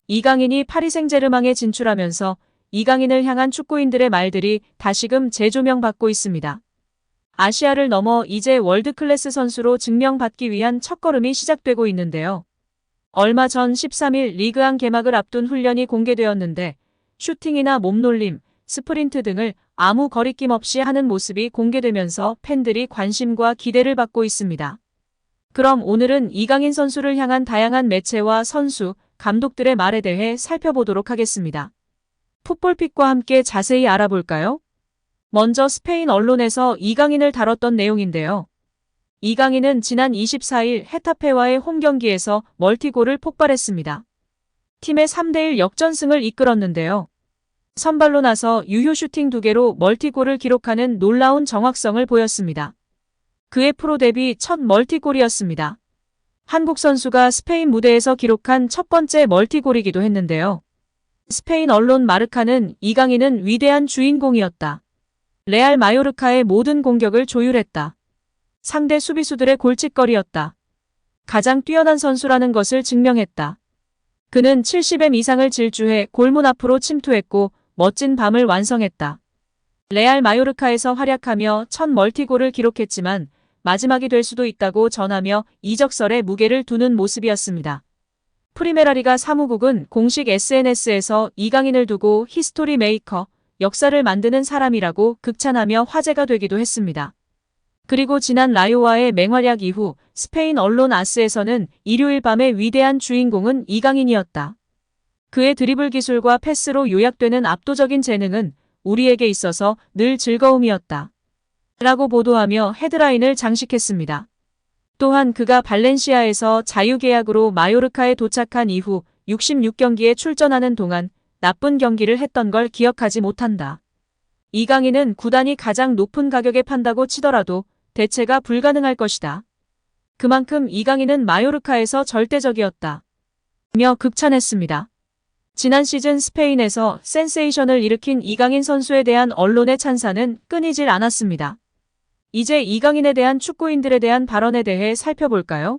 이강인이 파리 생제르맹에 진출하면서 이강인을 향한 축구인들의 말들이 다시금 재조명받고 있습니다. 아시아를 넘어 이제 월드클래스 선수로 증명받기 위한 첫걸음이 시작되고 있는데요. 얼마 전 13일 리그왕 개막을 앞둔 훈련이 공개되었는데 슈팅이나 몸놀림, 스프린트 등을 아무 거리낌 없이 하는 모습이 공개되면서 팬들이 관심과 기대를 받고 있습니다. 그럼 오늘은 이강인 선수를 향한 다양한 매체와 선수, 감독들의 말에 대해 살펴보도록 하겠습니다. 풋볼픽과 함께 자세히 알아볼까요? 먼저 스페인 언론에서 이강인을 다뤘던 내용인데요. 이강인은 지난 24일 헤타페와의 홈경기에서 멀티골을 폭발했습니다. 팀의 3대1 역전승을 이끌었는데요. 선발로 나서 유효 슈팅 2개로 멀티골을 기록하는 놀라운 정확성을 보였습니다. 그의 프로 데뷔 첫 멀티골이었습니다. 한국 선수가 스페인 무대에서 기록한 첫 번째 멀티골이기도 했는데요. 스페인 언론 마르카는 이강인은 위대한 주인공이었다. 레알 마요르카의 모든 공격을 조율했다. 상대 수비수들의 골칫거리였다. 가장 뛰어난 선수라는 것을 증명했다. 그는 70m 이상을 질주해 골문 앞으로 침투했고 멋진 밤을 완성했다. 레알 마요르카에서 활약하며 첫 멀티골을 기록했지만 마지막이 될 수도 있다고 전하며 이적설에 무게를 두는 모습이었습니다. 프리메라리가 사무국은 공식 SNS에서 이강인을 두고 히스토리 메이커, 역사를 만드는 사람이라고 극찬하며 화제가 되기도 했습니다. 그리고 지난 라요와의 맹활약 이후 스페인 언론 아스에서는 일요일 밤의 위대한 주인공은 이강인이었다. 그의 드리블 기술과 패스로 요약되는 압도적인 재능은 우리에게 있어서 늘 즐거움이었다. 라고 보도하며 헤드라인을 장식했습니다. 또한 그가 발렌시아에서 자유계약으로 마요르카에 도착한 이후 66경기에 출전하는 동안 나쁜 경기를 했던 걸 기억하지 못한다. 이강인은 구단이 가장 높은 가격에 판다고 치더라도 대체가 불가능할 것이다. 그만큼 이강인은 마요르카에서 절대적이었다. 며 극찬했습니다. 지난 시즌 스페인에서 센세이션을 일으킨 이강인 선수에 대한 언론의 찬사는 끊이질 않았습니다. 이제 이강인에 대한 축구인들에 대한 발언에 대해 살펴볼까요?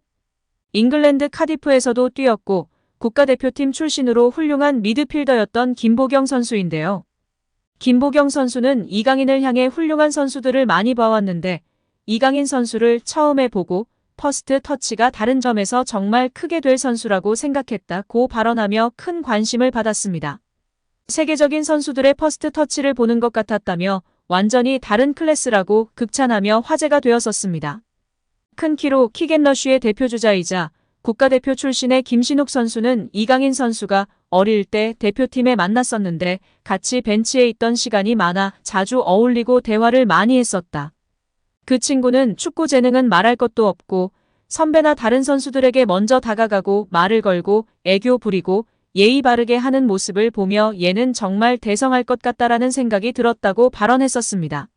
잉글랜드 카디프에서도 뛰었고 국가대표팀 출신으로 훌륭한 미드필더였던 김보경 선수인데요. 김보경 선수는 이강인을 향해 훌륭한 선수들을 많이 봐왔는데 이강인 선수를 처음에 보고 퍼스트 터치가 다른 점에서 정말 크게 될 선수라고 생각했다고 발언하며 큰 관심을 받았습니다. 세계적인 선수들의 퍼스트 터치를 보는 것 같았다며 완전히 다른 클래스라고 극찬하며 화제가 되었었습니다. 큰 키로 킥앤러쉬의 대표주자이자 국가대표 출신의 김신욱 선수는 이강인 선수가 어릴 때 대표팀에 만났었는데 같이 벤치에 있던 시간이 많아 자주 어울리고 대화를 많이 했었다. 그 친구는 축구 재능은 말할 것도 없고 선배나 다른 선수들에게 먼저 다가가고 말을 걸고 애교 부리고 예의 바르게 하는 모습을 보며 얘는 정말 대성할 것 같다라는 생각이 들었다고 발언했었습니다.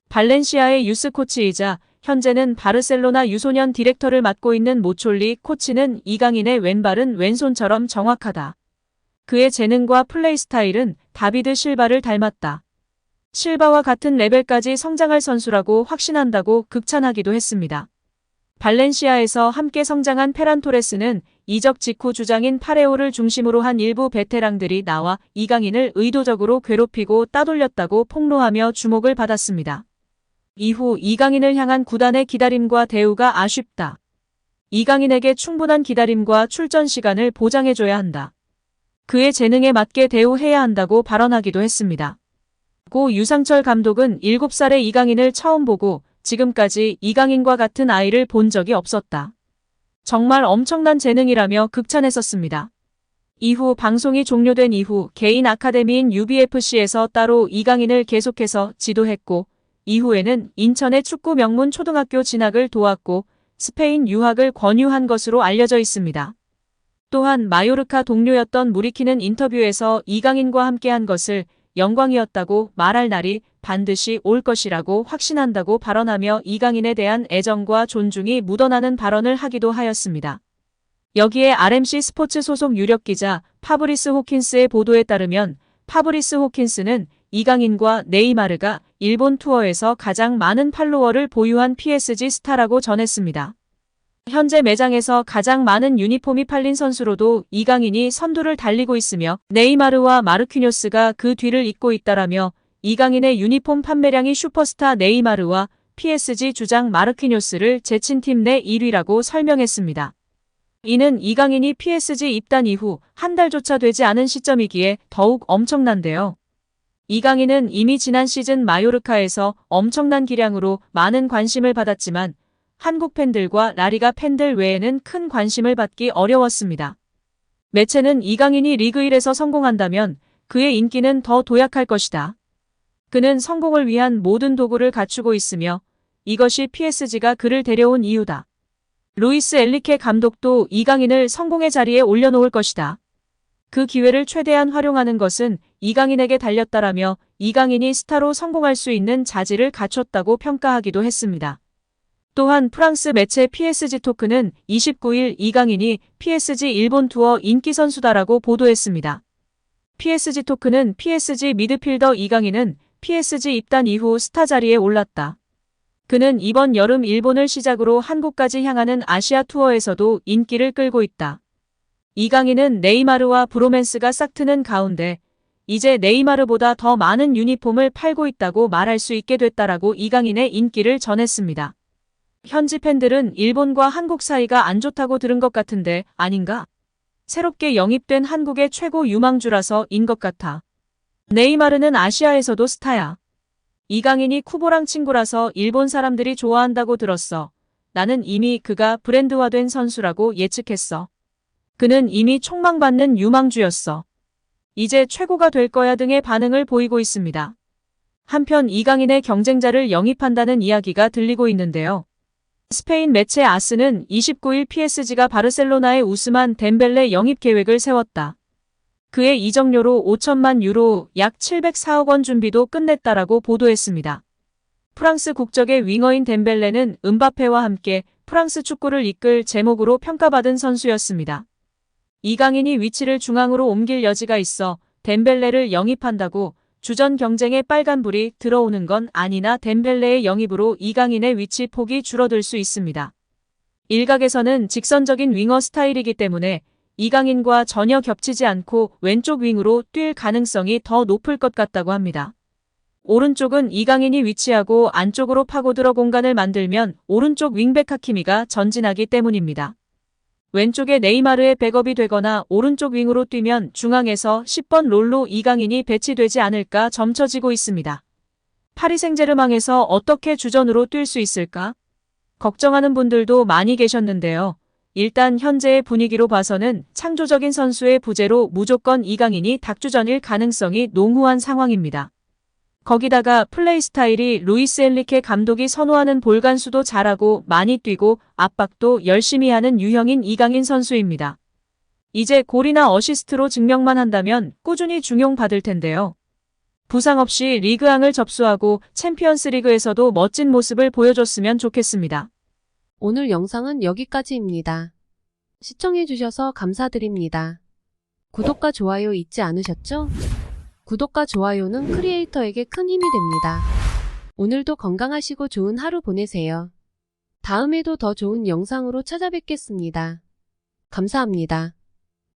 발렌시아의 유스 코치이자 현재는 바르셀로나 유소년 디렉터를 맡고 있는 모촐리 코치는 이강인의 왼발은 왼손처럼 정확하다. 그의 재능과 플레이 스타일은 다비드 실바를 닮았다. 실바와 같은 레벨까지 성장할 선수라고 확신한다고 극찬하기도 했습니다. 발렌시아에서 함께 성장한 페란 토레스는 이적 직후 주장인 파레오를 중심으로 한 일부 베테랑들이 나와 이강인을 의도적으로 괴롭히고 따돌렸다고 폭로하며 주목을 받았습니다. 이후 이강인을 향한 구단의 기다림과 대우가 아쉽다. 이강인에게 충분한 기다림과 출전 시간을 보장해줘야 한다. 그의 재능에 맞게 대우해야 한다고 발언하기도 했습니다. 고 유상철 감독은 7살의 이강인을 처음 보고 지금까지 이강인과 같은 아이를 본 적이 없었다. 정말 엄청난 재능이라며 극찬했었습니다. 이후 방송이 종료된 이후 개인 아카데미인 UBFC에서 따로 이강인을 계속해서 지도했고 이후에는 인천의 축구 명문 초등학교 진학을 도왔고 스페인 유학을 권유한 것으로 알려져 있습니다. 또한 마요르카 동료였던 무리키는 인터뷰에서 이강인과 함께한 것을 영광이었다고 말할 날이 반드시 올 것이라고 확신한다고 발언하며 이강인에 대한 애정과 존중이 묻어나는 발언을 하기도 하였습니다. 여기에 RMC 스포츠 소속 유력 기자 파브리스 호킨스의 보도에 따르면 파브리스 호킨스는 이강인과 네이마르가 일본 투어에서 가장 많은 팔로워를 보유한 PSG 스타라고 전했습니다. 현재 매장에서 가장 많은 유니폼이 팔린 선수로도 이강인이 선두를 달리고 있으며 네이마르와 마르퀴뇽스가 그 뒤를 잇고 있다라며 이강인의 유니폼 판매량이 슈퍼스타 네이마르와 PSG 주장 마르퀴뇽스를 제친 팀 내 1위라고 설명했습니다. 이는 이강인이 PSG 입단 이후 한 달조차 되지 않은 시점이기에 더욱 엄청난데요. 이강인은 이미 지난 시즌 마요르카에서 엄청난 기량으로 많은 관심을 받았지만 한국 팬들과 라리가 팬들 외에는 큰 관심을 받기 어려웠습니다. 매체는 이강인이 리그 1에서 성공한다면 그의 인기는 더 도약할 것이다. 그는 성공을 위한 모든 도구를 갖추고 있으며 이것이 PSG가 그를 데려온 이유다. 루이스 엔리케 감독도 이강인을 성공의 자리에 올려놓을 것이다. 그 기회를 최대한 활용하는 것은 이강인에게 달렸다라며 이강인이 스타로 성공할 수 있는 자질을 갖췄다고 평가하기도 했습니다. 또한 프랑스 매체 PSG 토크는 29일 이강인이 PSG 일본 투어 인기 선수다라고 보도했습니다. PSG 토크는 PSG 미드필더 이강인은 PSG 입단 이후 스타 자리에 올랐다. 그는 이번 여름 일본을 시작으로 한국까지 향하는 아시아 투어에서도 인기를 끌고 있다. 이강인은 네이마르와 브로맨스가 싹트는 가운데 이제 네이마르보다 더 많은 유니폼을 팔고 있다고 말할 수 있게 됐다라고 이강인의 인기를 전했습니다. 현지 팬들은 일본과 한국 사이가 안 좋다고 들은 것 같은데 아닌가? 새롭게 영입된 한국의 최고 유망주라서인 것 같아. 네이마르는 아시아에서도 스타야. 이강인이 쿠보랑 친구라서 일본 사람들이 좋아한다고 들었어. 나는 이미 그가 브랜드화된 선수라고 예측했어. 그는 이미 촉망받는 유망주였어. 이제 최고가 될 거야 등의 반응을 보이고 있습니다. 한편 이강인의 경쟁자를 영입한다는 이야기가 들리고 있는데요. 스페인 매체 아스는 29일 PSG가 바르셀로나의 우스만 덴벨레 영입 계획을 세웠다. 그의 이적료로 5천만 유로 약 704억 원 준비도 끝냈다라고 보도했습니다. 프랑스 국적의 윙어인 덴벨레는 음바페와 함께 프랑스 축구를 이끌 제목으로 평가받은 선수였습니다. 이강인이 위치를 중앙으로 옮길 여지가 있어 덴벨레를 영입한다고 주전 경쟁에 빨간불이 들어오는 건 아니나 덴벨레의 영입으로 이강인의 위치 폭이 줄어들 수 있습니다. 일각에서는 직선적인 윙어 스타일이기 때문에 이강인과 전혀 겹치지 않고 왼쪽 윙으로 뛸 가능성이 더 높을 것 같다고 합니다. 오른쪽은 이강인이 위치하고 안쪽으로 파고들어 공간을 만들면 오른쪽 윙백 하키미가 전진하기 때문입니다. 왼쪽에 네이마르의 백업이 되거나 오른쪽 윙으로 뛰면 중앙에서 10번 롤로 이강인이 배치되지 않을까 점쳐지고 있습니다. 파리 생제르맹에서 어떻게 주전으로 뛸 수 있을까? 걱정하는 분들도 많이 계셨는데요. 일단 현재의 분위기로 봐서는 창조적인 선수의 부재로 무조건 이강인이 닥주전일 가능성이 농후한 상황입니다. 거기다가 플레이 스타일이 루이스 엔리케 감독이 선호하는 볼간수도 잘하고 많이 뛰고 압박도 열심히 하는 유형인 이강인 선수입니다. 이제 골이나 어시스트로 증명만 한다면 꾸준히 중용받을 텐데요. 부상 없이 리그왕을 접수하고 챔피언스 리그에서도 멋진 모습을 보여줬으면 좋겠습니다. 오늘 영상은 여기까지입니다. 시청해주셔서 감사드립니다. 구독과 좋아요 잊지 않으셨죠? 구독과 좋아요는 크리에이터에게 큰 힘이 됩니다. 오늘도 건강하시고 좋은 하루 보내세요. 다음에도 더 좋은 영상으로 찾아뵙겠습니다. 감사합니다.